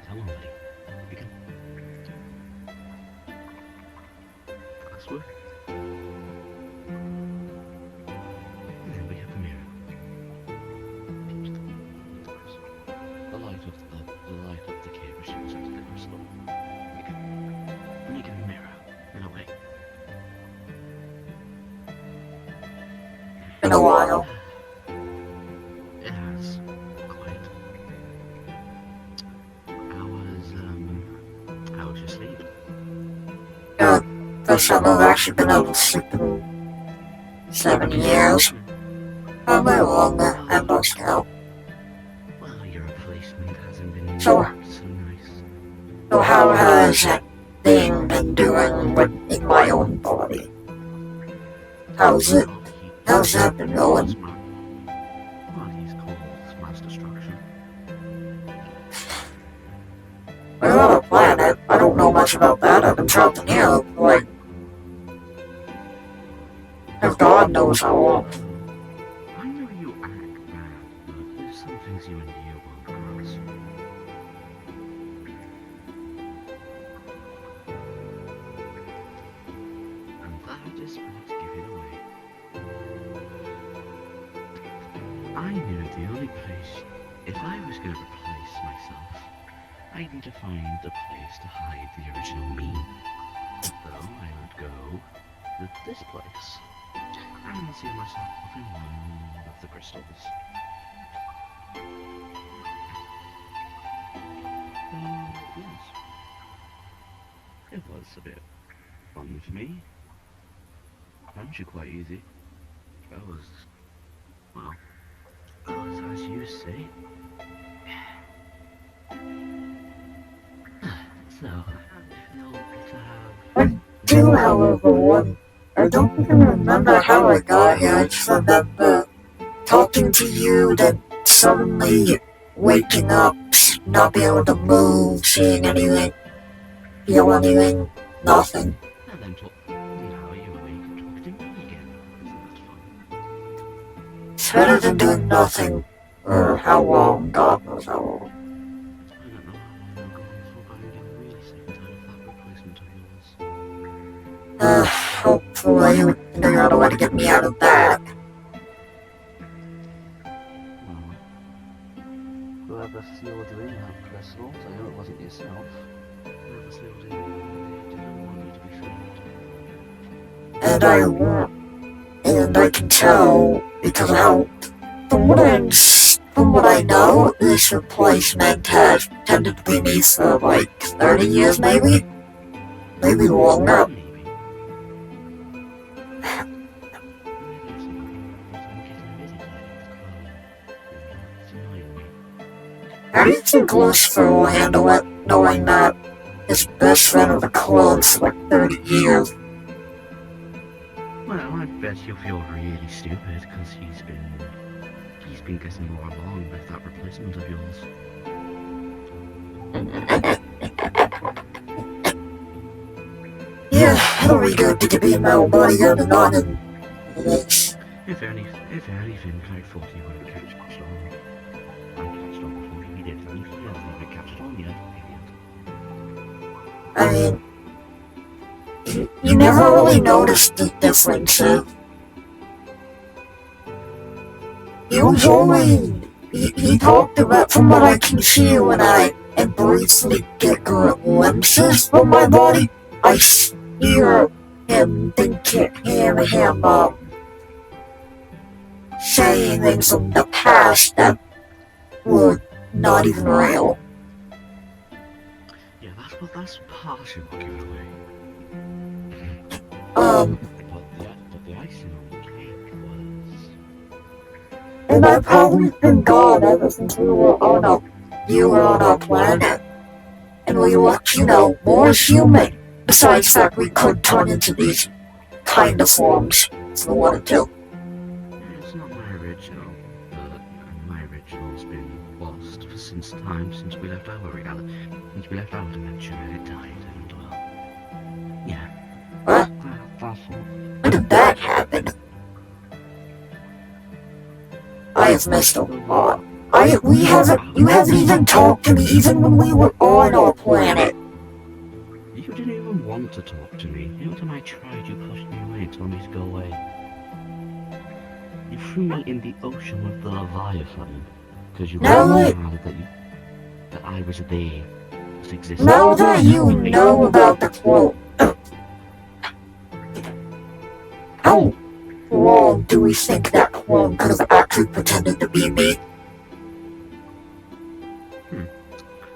tell nobody. We can. Password. And then we have the mirror. The light of the cave shoots into the crystal. Make a mirror in a way. In a while. It has quite. How was your sleep? Yeah, first time I've actually been able to sleep in 7 years. A little longer, I must know. Well, you're a policeman that hasn't been So nice. So how has that thing been doing in my own body? How's that been going? Well, he's called mass destruction. We're on a planet. I don't know much about that. I've been trapped in here, like, if God knows how long. I know you act bad, but there's some things you and you won't cross. And that is what give it away. I knew the only place, if I was going to replace myself, I'd need to find a place to hide the original me. So I would go to this place and see myself in one of the crystals. Yes. It was a bit fun for me. Found you quite easy. That was, well, that was as you say. So, how do you feel to have... I do, however, one. I don't even remember how I got here. I just remember talking to you, then suddenly waking up, not being able to move, seeing anything, feel anything, nothing. And then now you awake and talk to me again. Isn't that fun? It's better than doing nothing for how long, God knows how long. I don't know how long you're going for, but I'm getting really sick and tired of that replacement of yours. Hopefully you would figure out a way to get me out of that. Well, whoever sealed you in that crystal, I know it wasn't yourself. Whoever sealed you in, didn't want you to be freed. And I can tell because of how, from what I know, this replacement has tended to be me for like 30 years maybe longer. How do you think Lucifer will handle it, knowing that his best friend of the clones for like 30 years? Well, I bet he'll feel really stupid because he's been getting more along with that replacement of yours. Yeah, it'll be good to get me my old body on and on and this. If anything, I thought he wouldn't catch on. I catched on before he did, and he hasn't catched on yet, idiot. I mean, you never really noticed the difference. He talked about, from what I can see when I briefly get glimpses from my body, I hear him saying things from the past that were not even real. Yeah, that's partially what gave it away. But the icing on the cake was... And I've probably been gone ever since you were on our planet. And we looked, more human. Besides the fact we could turn into these kind of forms if we wanted to. It's not my original, but my original's been lost since we left our reality. Since we left our dimension and it died, and well... Yeah. What? That's all. When did that happen? I have missed a lot. You haven't even talked to me even when we were on on our planet. You didn't even want to talk to me. Every time I tried, you pushed me away and told me to go away. You threw me in the ocean with the Leviathan. Because you Now weren't that- mad that I was there. Just existing. Now that you know about the quote, how long do we think that clone could have actually pretended to be me?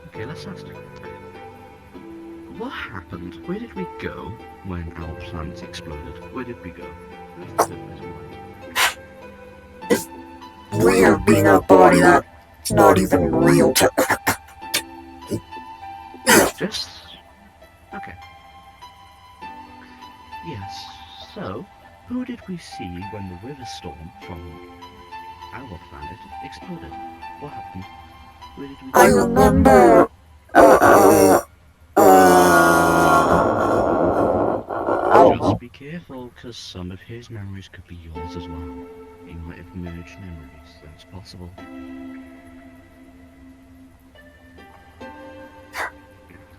Okay, let's ask you. What happened? Where did we go when our planet exploded? Where did we go? Where's the It's weird being a body that's not even real to. Just... Okay. Yes, so, who did we see when the river storm from our planet exploded? What happened? Where did we I go? remember. Just be careful, because some of his memories could be yours as well. He might have merged memories, that's possible.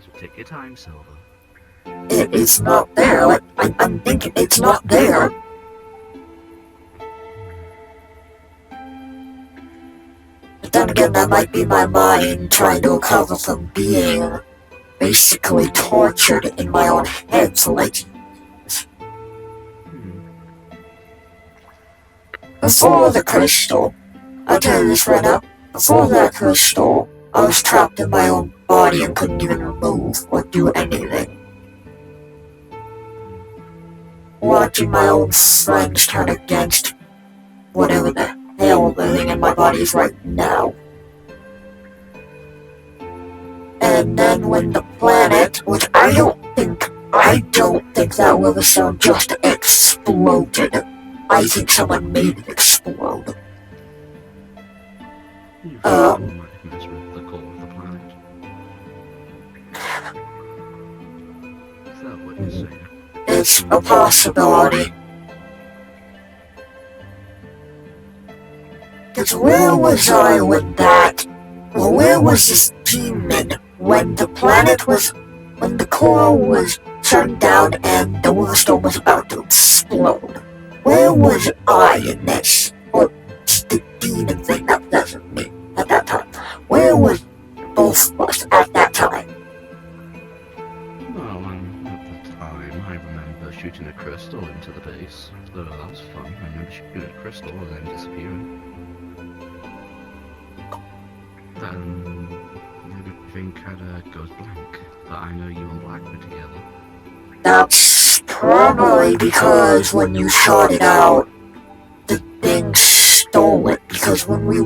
So take your time, Silver. It's not there. Like, I'm thinking it's not there. But then again, that might be my mind trying to recover from being basically tortured in my own head for like before the crystal. I'll tell you this right now. Before that crystal, I was trapped in my own body and couldn't even move or do anything. Watching my own friends turn against whatever the hell living in my body is right now. And then when the planet, which I don't think that river stone just exploded. I think someone made it explode. You might have messed with the core of the planet. Is that what you're saying? It's a possibility. Cause where was I when that? Well, where was this demon when the core was shut down and the river storm was about to explode? Where was I in this? Or the demon thing that wasn't me at that time? Where was both of us at that time? Well, at the time, I remember shooting a crystal into the base. So that was fun. I remember shooting a crystal and then disappearing. Then everything kinda goes blank. But I know you and Black were together. That's probably because when you shot it out, the thing stole it. Because when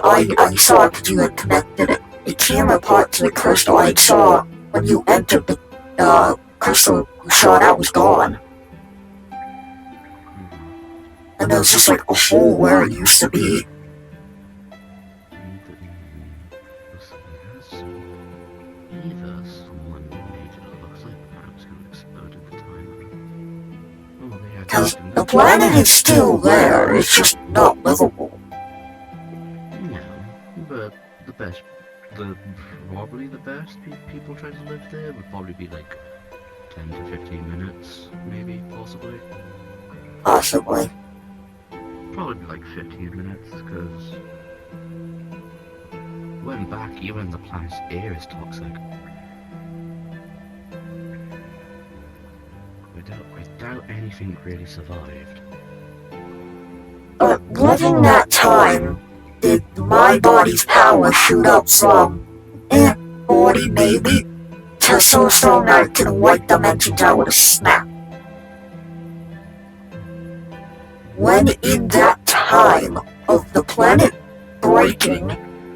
I saw it, because you had connected it, a camera part to the crystal, I saw when you entered the crystal you shot out was gone. And there was just like a hole where it used to be. Either someone made it look like the planet was going to explode at the time. Oh, they had Because the planet is still there, it's just not livable. No, but probably the best people try to live there would probably be like 10 to 15 minutes, maybe, possibly. Possibly. Probably like 15 minutes, because when back, even the planet's air is toxic. Without anything really survived. But living that time, did my body's power shoot up from 40 maybe to so strong that it can wipe dimensions out with a snap? When in that time of the planet breaking,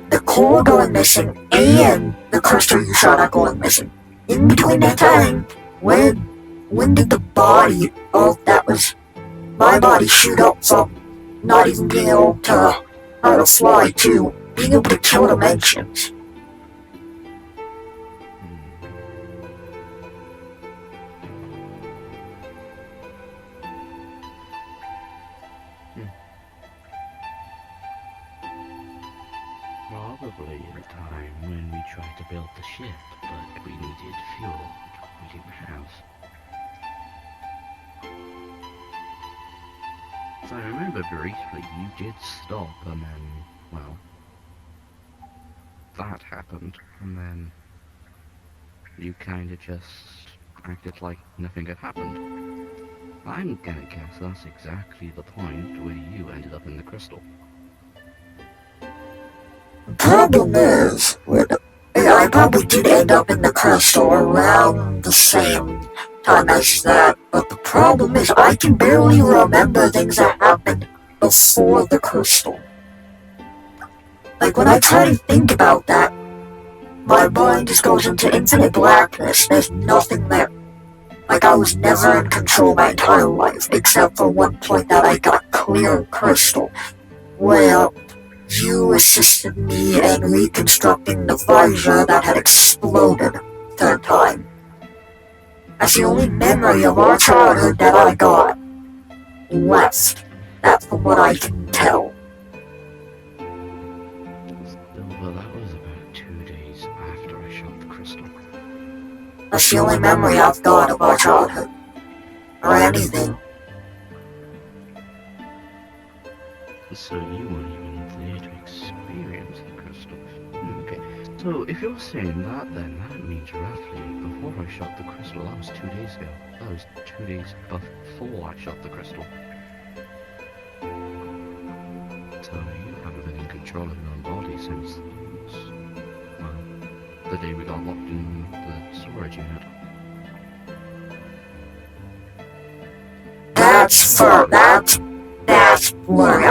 the core going missing, and the crystal you shot out going missing, in between that time, when did the body of that was my body shoot up from not even being able to how to fly to being able to kill dimensions? Probably the time when we tried to build the ship, but we needed fuel. We didn't have. So I remember briefly you did stop, and then, well, that happened, and then you kinda just acted like nothing had happened. I'm gonna guess that's exactly the point where you ended up in the crystal. The problem is, I probably did end up in the crystal around the same time as that, but the problem is I can barely remember things that happened before the crystal. Like, when I try to think about that, my mind just goes into infinite blackness. There's nothing there. Like, I was never in control my entire life, except for one point that I got clear crystal, where you assisted me in reconstructing the visor that had exploded third time. That's the only memory of our childhood that I got left. That's from what I can tell. Still, well, that was about 2 days after I shot the crystal. That's the only memory I've got of our childhood. Or anything. So you weren't even there to experience the crystal. Okay. So if you're saying that, then that means roughly before I shot the crystal, that was 2 days ago. That was 2 days before I shot the crystal. So you haven't been in control of your own body since, well, the day we got locked in the storage unit. That's blurry.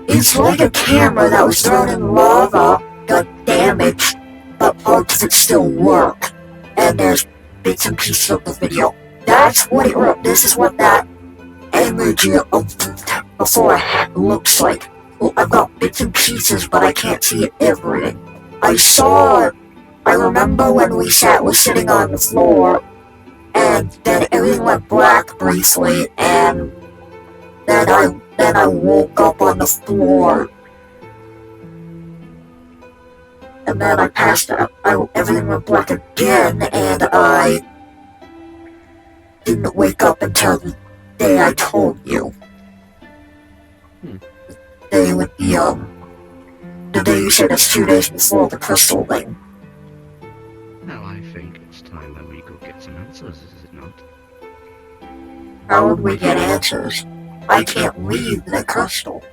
It's like a camera that was thrown in lava, got damaged, but parts of it still work. And there's bits and pieces of the video. That's what this is what that image of before looks like. Well, I've got bits and pieces, but I can't see everything. I remember when we was sitting on the floor, and then everything went black briefly, and then I woke up on the floor. And then I passed out. Everything went black again, and I didn't wake up until the day I told you. The day you said it's 2 days before the crystal thing. Now I think it's time that we go get some answers, is it not? How would we get answers? I can't leave the crystal.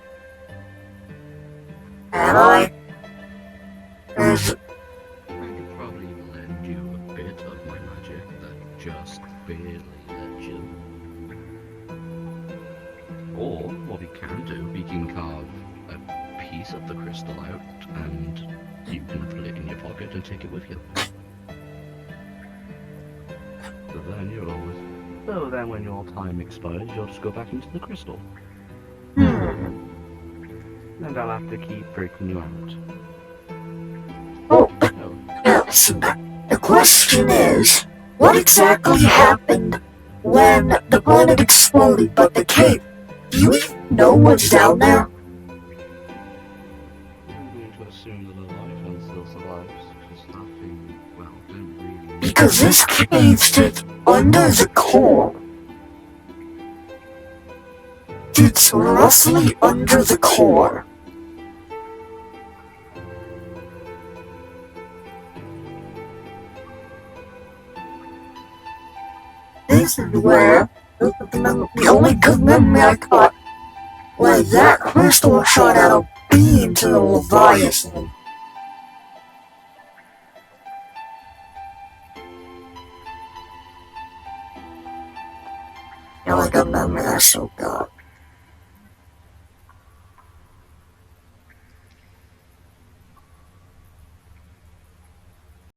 Can I? I could probably lend you a bit of my magic that just barely let you. Or what we can do, we can carve a piece of the crystal out and you can put it in your pocket and take it with you. So then when your time expires, you'll just go back into the crystal. And I'll have to keep breaking you out. Oh, yes. The question is, what exactly happened when the planet exploded but the cave? Do you even know what's down there? I'm going to assume that a life still survives, because nothing, well, didn't really... Because this cave sits under the core. It's roughly under the core. This is where the only good memory I got was that crystal shot out a beam to the Leviathan. The only good memory I still got.